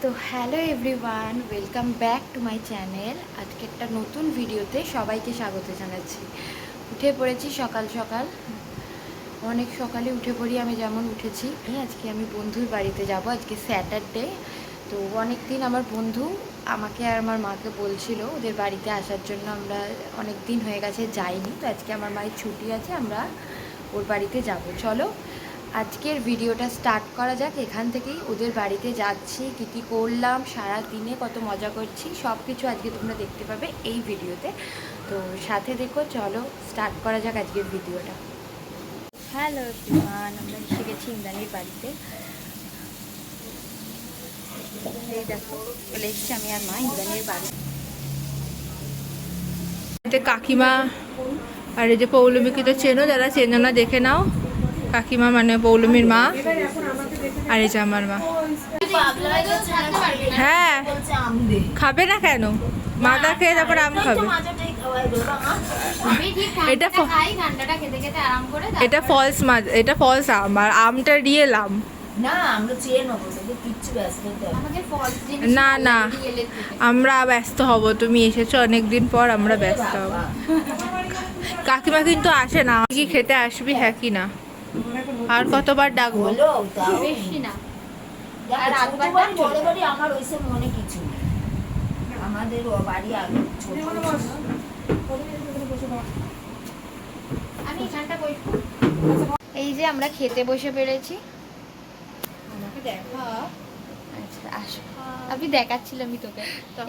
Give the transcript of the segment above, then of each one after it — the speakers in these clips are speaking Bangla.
তো hello everyone, welcome back to my channel. আজকে একটা নতুন ভিডিওতে সবাইকে স্বাগত জানাচ্ছি। উঠে পড়েছি সকাল সকাল, অনেক সকালে উঠে পড়ি। আমি যেমন উঠেছি, আজকে আমি বন্ধুর বাড়িতে যাব। আজকে স্যাটারডে। তো অনেক দিন আমার বন্ধু আমাকে আর আমার মাকে বলছিল ওদের বাড়িতে আসার জন্য। আমরা অনেক দিন হয়ে গেছে যাইনি, তো আজকে আমার মায়ের ছুটি আছে, আমরা ওর বাড়িতে যাব। চলো আজকের ভিডিওটা স্টার্ট করা যাক। এখান থেকেই ওদের বাড়িতে যাচ্ছি, কী কী করলাম সারা দিনে, কত মজা করছি, সব কিছু আজকে তোমরা দেখতে পাবে এই ভিডিওতে। তো সাথে দেখো, চলো স্টার্ট করা যাক আজকের ভিডিওটা। হ্যালো এভরিওয়ান, আমরা এসে গেছি ইন্দ্রাণীর বাড়িতে। এই দেখো, চলে এসেছি আমি আর মা ইন্দ্রাণীর বাড়িতে। কাকিমা আর এই যে পৌলমীকে তো চেনো, যারা চেনো না দেখে নাও। কাকিমা মানে পৌলমীর মা, আর এই যে আমার মা। হ্যাঁ, খাবে না কেন? মাদা খেয়ে তারপর আম খাবে। এটা ফলস মাছ, এটা ফলস আম, আর আমটা রিয়েল আম। না না, আমরা ব্যস্ত হব। তুমি এসেছো অনেকদিন পর, আমরা ব্যস্ত হব। কাকিমা কিন্তু আসে না, কি খেতে আসবি? হ্যাঁ কি না? আর কতবার ডাকবো? বেশি না। এই যে আমরা খেতে বসে পেরেছি। আচ্ছা আসো, আমি দেখাচ্ছিলাম তোকে।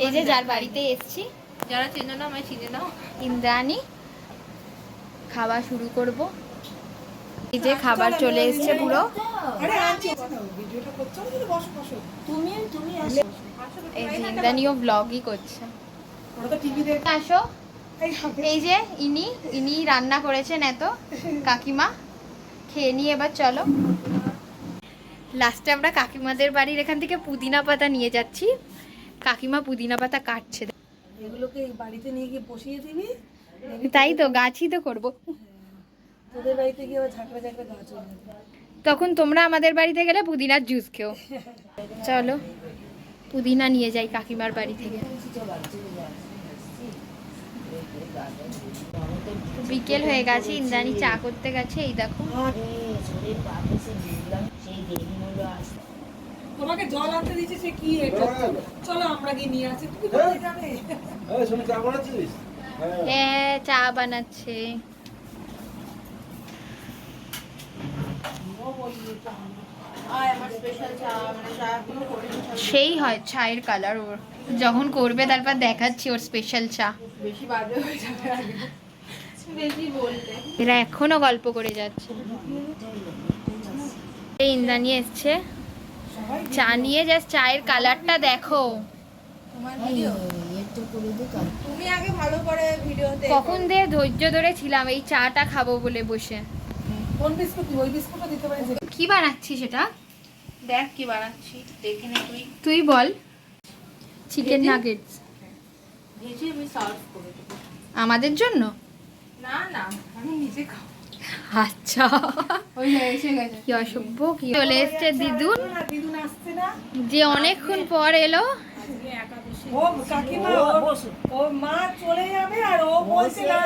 এই যে যার বাড়িতে এসছি, যারা চেনো না আমায় চিনে নাও, ইন্দ্রাণী। খাওয়া শুরু করব। এই যে খাবার চলে এসছে পুরো। এই যে ইন্দ্রাণীও ব্লগই করছে। আসো, এই যে ইনি রান্না করেছেন এত, কাকিমা। খেয়ে নিয়ে এবার চলো। লাস্টে আমরা কাকিমাদের বাড়ির এখান থেকে পুদিনা পাতা নিয়ে যাচ্ছি। কাকিমা পুদিনা পাতা কাটছে। এগুলোকে বাড়িতে নিয়ে গিয়ে বসিয়ে দিবি। তাই তো, গাছই তো করবো। তোদের বাড়িতে গিয়ে আবার ঝাঁকড়া ঝাঁকড়া গাছ হয়ে যাবে। তখন তোমরা আমাদের বাড়িতে গেলে পুদিনার জুস খেও। চলো পুদিনা নিয়ে যাই কাকিমার বাড়ি থেকে। বিকেল হয়ে গেছে, ইন্দ্রাণী চা করতে গেছে। এই দেখো, তোমাকে জল আনতে দিচ্ছে, সে কি এটা? চলো আমরা গিয়ে নিয়ে আসি। তুমি কোথায় যাবে? হ্যাঁ চা বানাচ্ছে। সেই হয় চায়ের কালার ওর, যখন করবে তারপর দেখাচ্ছি ওর স্পেশাল চা। বেশি বাজে হয়ে যাবে আগে, বেশি বললে। এরা এখনো গল্প করে যাচ্ছে। এই ইন্দ্রাণী এসছে চা নিয়ে, জাস্ট চায়ের কালারটা দেখো। তুমি আগে ভালো করে ভিডিওতে কখন দিয়ে ধৈর্য ধরে ছিলাম এই চাটা খাবো বলে বসে। কোন বিস্কুট? ওই বিস্কুটটা দিতে পারি। কি বানাচ্ছি সেটা দেখ কি বানাচ্ছি, দেখে নে তুই। তুই বল। চিকেন নাগেটস ভেজে আমি সার্ভ করে দেবো। আমাদের জন্য? না না, আমি নিজে খাবো। আচ্ছা, ওই এসে গেছে। কি অসভ্য। কি চলে এসছে দিদুন, দিদুন আসছে না? যে অনেকক্ষণ পর এলো। ও কাকিমা, ও মা চলে যাবে আর ও বলছে না।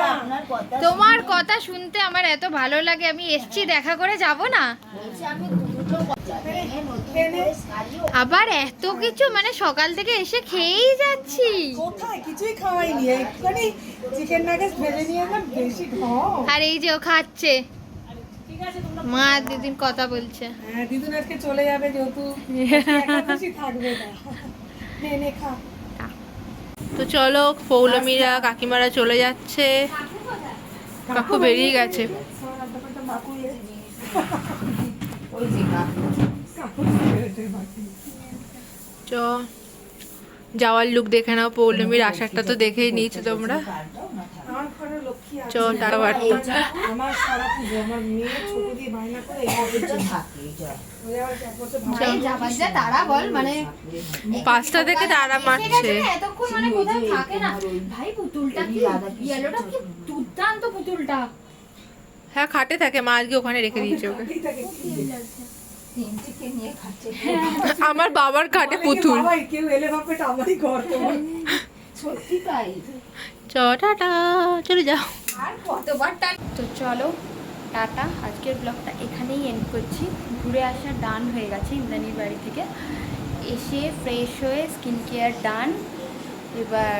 তোমার কথা শুনতে আমার এত ভালো লাগে, আমি এসছি দেখা করে যাব না। আবার এত কিছু, মানে সকাল থেকে এসে খেয়েই যাচ্ছি। কোথায় কিছুই খাওয়াইনি, একটুখানি চিকেন নাগেটস ভেজে নিয়ে এলাম, বেশি খাও। আর এই যে ও খাচ্ছে, মা দিদিন কথা বলছে। হ্যাঁ, দিদুন আজকে চলে যাবে, যেহেতু একাদশী থাকবে না। নে নে খা। তো চলো, পৌলমীরা কাকিমারা চলে যাচ্ছে। কাকু বেরিয়ে গেছে। চ যাওয়ার লুক দেখে নাও। পৌলমীর আশাটা তো দেখেই নিয়েছো তোমরা। আমার ঘরে লক্ষ্মী আছে। চ টাটা বার্তা। আমার সারা পুজো আমার মেয়ে ছোট দিয়ে বায়না করে তারা বল, মানে 5টা থেকে তারা মারছে। এতক্ষণ মানে কোথাও থাকে না ভাই। পুতুলটা কি ইয়েলোটা, কি দুর্দান্ত পুতুলটা। হ্যাঁ খাটে থাকে, মা আজকে ওখানে রেখে দিয়েছে ওকে। আমার বাবার খাটে পুতুল। বাবাই কেউ এলে ভাববে এটা আমারই ঘর তোমার। সত্যি তাই। চ টাটা, চলে যাও। আর কতবার তো চলো টাটা, আজকের ব্লগটা এখানেই এন্ড করছি। ঘুরে আসা ডান হয়ে গেছে ইন্দ্রাণীর বাড়ি থেকে এসে, ফ্রেশ হয়ে স্কিন কেয়ার ডান। এবার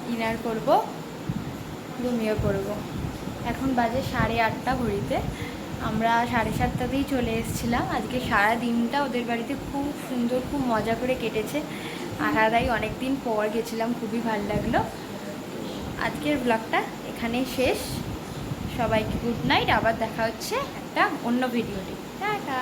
ডিনার করব, ঘুমিয়ে পড়ব। এখন বাজে 8:30 ঘড়িতে। আমরা 7:30তেই চলে এসেছিলাম। আজকে সারা দিনটা ওদের বাড়িতে খুব সুন্দর, খুব মজা করে কেটেছে। আলাদাই, অনেক দিন পর গেছিলাম, খুবই ভালো লাগলো। আজকের ব্লগটা এখানেই শেষ। সবাইকে গুড নাইট, আবার দেখা হচ্ছে একটা অন্য ভিডিওতে। টাটা।